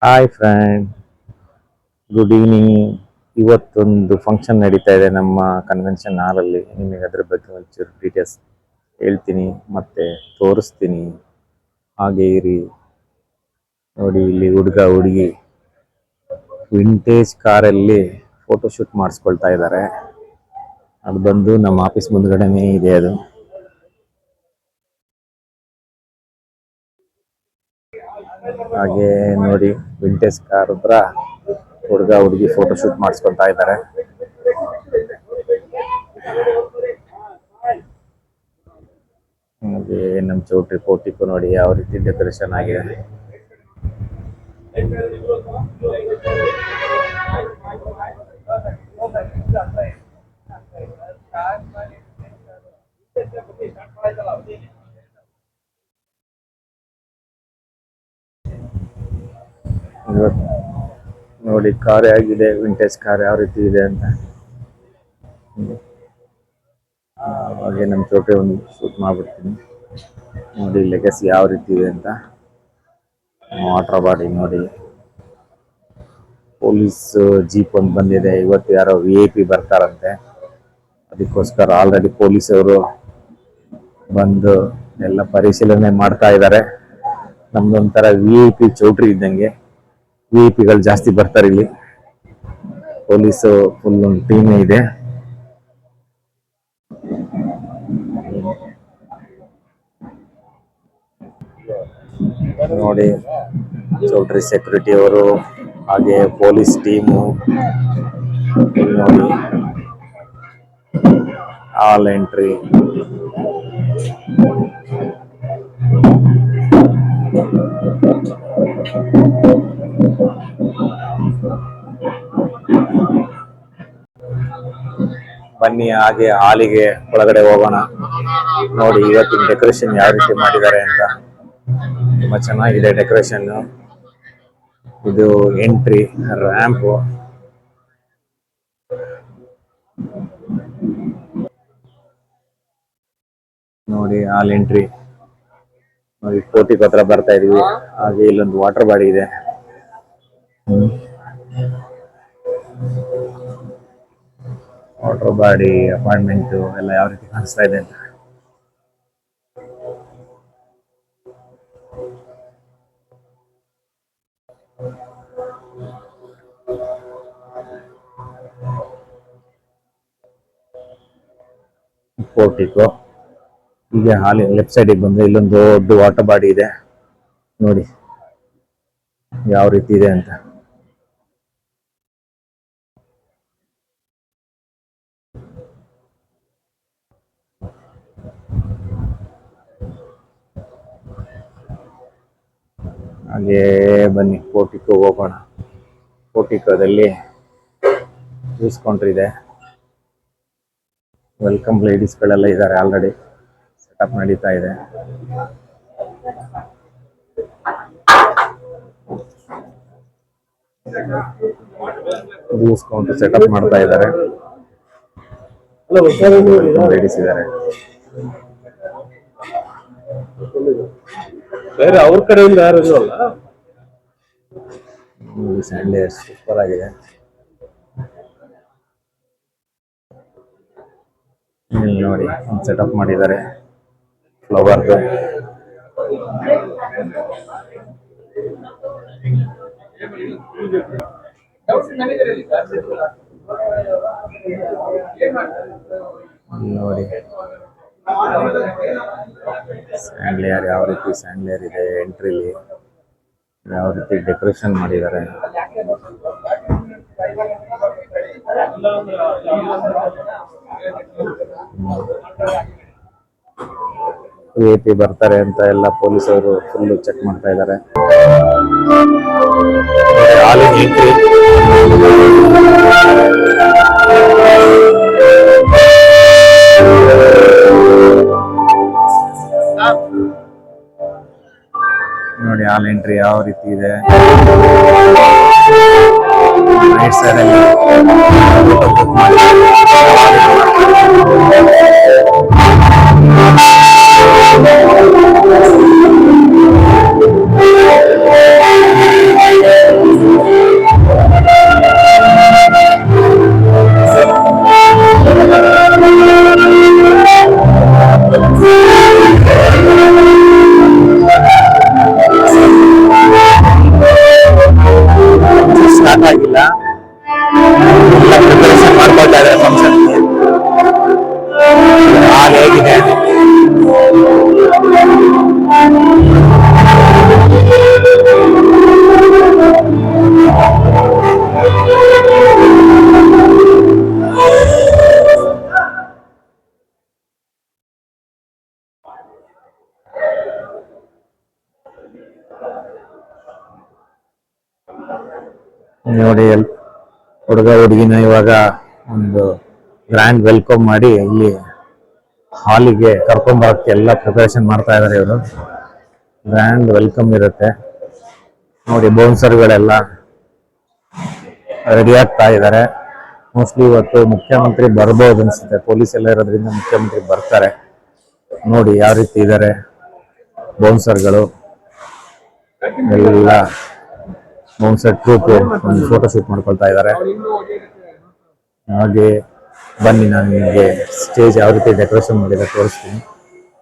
Hi friend, good evening. ಇವತ್ತೊಂದು function ನಡೀತಾ ಇದೆ ನಮ್ಮ ಕನ್ವೆನ್ಷನ್ ಹಾಲಲ್ಲಿ. ನಿಮಗೆ ಅದ್ರ ಬಗ್ಗೆ ಒಂಚೂರು ಡೀಟೇಲ್ಸ್ ಹೇಳ್ತೀನಿ ಮತ್ತೆ ತೋರಿಸ್ತೀನಿ. ಹಾಗೆ ಇರಿ. ನೋಡಿ, ಇಲ್ಲಿ ಹುಡುಗ ಹುಡುಗಿ ವಿಂಟೇಜ್ ಕಾರಲ್ಲಿ ಫೋಟೋಶೂಟ್ ಮಾಡಿಸ್ಕೊಳ್ತಾ ಇದ್ದಾರೆ. ಅದು ಬಂದು ನಮ್ಮ ಆಫೀಸ್ ಮುಂದ್ಗಡೆನೇ ಇದೆ. ಅದು ಹಾಗೆ ನೋಡಿ, ವಿಂಟೇಜ್ ಕಾರ್ ಹತ್ರ ಹುಡುಗ ಹುಡುಗಿ ಫೋಟೋ ಶೂಟ್ ಮಾಡಿಸ್ಕೊಳ್ತಾ ಇದ್ದಾರೆ. ಹಾಗೆ ನಮ್ಮ ಚೌಟ್ರಿ ಪೋರ್ಟಿಕೋ ನೋಡಿ ಯಾವ ರೀತಿ ಡೆಕೋರೇಷನ್ ಆಗಿದೆ. ನೋಡಿ ಕಾರ್ ಆಗಿದೆ, ವಿಂಟೇಜ್ ಕಾರ್ ಯಾವ ರೀತಿ ಇದೆ ಅಂತ. ಹಾಗೆ ನಮ್ಮ ಚೋಟ್ರಿ ಒಂದು ಶೂಟ್ ಮಾಡ್ಬಿಡ್ತೀನಿ. ನೋಡಿ ಲೆಗಸಿ ಯಾವ ರೀತಿ ಇದೆ ಅಂತ. ವಾಟರ್ ಬಾಡಿ ನೋಡಿ, ಪೊಲೀಸ್ ಜೀಪ್ ಒಂದು ಬಂದಿದೆ. ಇವತ್ತು ಯಾರೋ VIP ಬರ್ತಾರಂತೆ, ಅದಕ್ಕೋಸ್ಕರ ಆಲ್ರೆಡಿ ಪೊಲೀಸವರು ಬಂದು ಎಲ್ಲ ಪರಿಶೀಲನೆ ಮಾಡ್ತಾ ಇದ್ದಾರೆ. ನಮ್ದೊಂಥರ VIP ಚೌಟ್ರಿ ಇದ್ದಂಗೆ. VIP ಜಾಸ್ತಿ ಬರ್ತಾರೆ ಇಲ್ಲಿ. ಪೊಲೀಸು ಫುಲ್ ಒಂದು ಟೀಮೇ ಇದೆ. ನೋಡಿ, ಚೌಟ್ರಿ ಸೆಕ್ಯೂರಿಟಿ ಅವರು ಹಾಗೆ ಪೊಲೀಸ್ ಟೀಮು ನೋಡಿ, ಆಲ್ ಎಂಟ್ರಿ. ಬನ್ನಿ ಹಾಗೆ ಹಾಲಿಗೆ ಒಳಗಡೆ ಹೋಗೋಣ. ನೋಡಿ ಇವತ್ತಿನ ಡೆಕೋರೇಷನ್ ಯಾವ ರೀತಿ ಮಾಡಿದ್ದಾರೆ ಅಂತ. ತುಂಬಾ ಚೆನ್ನಾಗಿದೆ ಡೆಕೋರೇಷನ್. ಇದು ಎಂಟ್ರಿ ರ್ಯಾಂಪ್. ನೋಡಿ ಹಾಲ್ ಎಂಟ್ರಿ. ನೋಡಿ ಕೋಟಿ ಹತ್ರ ಬರ್ತಾ ಇದೀವಿ. ಹಾಗೆ ಇಲ್ಲೊಂದು ವಾಟರ್ ಬಾಡಿ ಇದೆ. ವಾಟರ್ ಬಾಡಿ ಅಪಾರ್ಟ್ಮೆಂಟ್ ಎಲ್ಲ ಯಾವ ರೀತಿ ಕಾಣಿಸ್ತಾ ಇದೆ ಅಂತ. ಪೋರ್ಟಿಕೋ. ಈಗ ಹಾಲಿ ಲೆಫ್ಟ್ ಸೈಡಿಗೆ ಬಂದ್ರೆ ಇಲ್ಲೊಂದು ದೊಡ್ಡ ವಾಟರ್ ಬಾಡಿ ಇದೆ. ನೋಡಿ ಯಾವ ರೀತಿ ಇದೆ ಅಂತ. ಹಾಗೆ ಬನ್ನಿ ಪೋರ್ಟಿಕೋ ಹೋಗೋಣ. ಪೋರ್ಟಿಕೋದಲ್ಲಿ ಜ್ಯೂಸ್ ಕೌಂಟರ್ ಇದೆ. ವೆಲ್ಕಮ್ ಲೇಡೀಸ್ಗಳೆಲ್ಲ ಇದ್ದಾರೆ. ಆಲ್ರೆಡಿ ಸೆಟಪ್ ನಡೀತಾ ಇದೆ. ಜ್ಯೂಸ್ ಕೌಂಟರ್ ಸೆಟಪ್ ಮಾಡ್ತಾ ಇದ್ದಾರೆ. ಲೇಡೀಸ್ ಇದ್ದಾರೆ. ಬೇರೆ ಅವ್ರ ಕಡೆಯಿಂದ ಯಾರು ಇಲ್ವಲ್ಲ. ಸ್ಯಾಂಡ್ಲಿ ಸೂಪರ್ ಆಗಿದೆ. ಇಲ್ಲಿ ನೋಡಿ ಒಂದು ಸೆಟಪ್ ಮಾಡಿದ್ದಾರೆ ಫ್ಲವರ್ದು. ನೋಡಿ ಸ್ಯಾಂಡ್ಲಿಯರ್ ಯಾವ ರೀತಿ ಸ್ಯಾಂಡ್ಲಿಯರ್ ಇದೆ. ಎಂಟ್ರಿಲಿ ಯಾವ ರೀತಿ ಡೆಕೋರೇಷನ್ ಮಾಡಿದ್ದಾರೆ. VIP ಬರ್ತಾರೆ ಅಂತ ಎಲ್ಲ ಪೊಲೀಸರು ಫುಲ್ ಚೆಕ್ ಮಾಡ್ತಾ ಇದ್ದಾರೆ. ನೋಡಿ ಹಾಲ್ ಎಂಟ್ರಿ ಯಾವ ರೀತಿ ಇದೆ. ರೈಟ್ ಸೈಡ್ ಅಲ್ಲಿ ನೋಡಿ ಹುಡುಗ ಹುಡುಗಿನ ಇವಾಗ ಒಂದು ಗ್ರ್ಯಾಂಡ್ ವೆಲ್ಕಮ್ ಮಾಡಿ ಇಲ್ಲಿ ಹಾಲಿಗೆ ಕರ್ಕೊಂಬರಕ್ಕೆ ಎಲ್ಲ ಪ್ರಿಪರೇಷನ್ ಮಾಡ್ತಾ ಇದ್ದಾರೆ ಇವರು. ಗ್ರ್ಯಾಂಡ್ ವೆಲ್ಕಮ್ ಇರುತ್ತೆ ನೋಡಿ. ಬೌನ್ಸರ್ಗಳೆಲ್ಲ ರೆಡಿ ಆಗ್ತಾ ಇದ್ದಾರೆ. ಮೋಸ್ಟ್ಲಿ ಇವತ್ತು ಮುಖ್ಯಮಂತ್ರಿ ಬರ್ಬೋದು ಅನ್ಸುತ್ತೆ. ಪೊಲೀಸ್ ಎಲ್ಲ ಇರೋದ್ರಿಂದ ಮುಖ್ಯಮಂತ್ರಿ ಬರ್ತಾರೆ. ನೋಡಿ ಯಾವ ರೀತಿ ಇದ್ದಾರೆ ಬೌನ್ಸರ್ಗಳು ಎಲ್ಲ. ಬೌನ್ಸರ್ ಟ್ರೂಪ್ ಒಂದು ಫೋಟೋ ಶೂಟ್ ಮಾಡ್ಕೊಳ್ತಾ ಇದ್ದಾರೆ. ಹಾಗೆ ಬನ್ನಿ ನಾನು ನಿಮಗೆ ಸ್ಟೇಜ್ ಯಾವ ರೀತಿ ಡೆಕೋರೇಷನ್ ಮಾಡಿದ್ರೆ ತೋರಿಸ್ತೀನಿ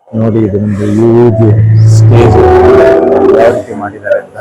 ನೋಡಿ. ಇದೊಂದು ಯೂಜ್ ಸ್ಟೇಜ್ ಯಾವ ರೀತಿ ಮಾಡಿದ್ದಾರೆ ಅಂತ.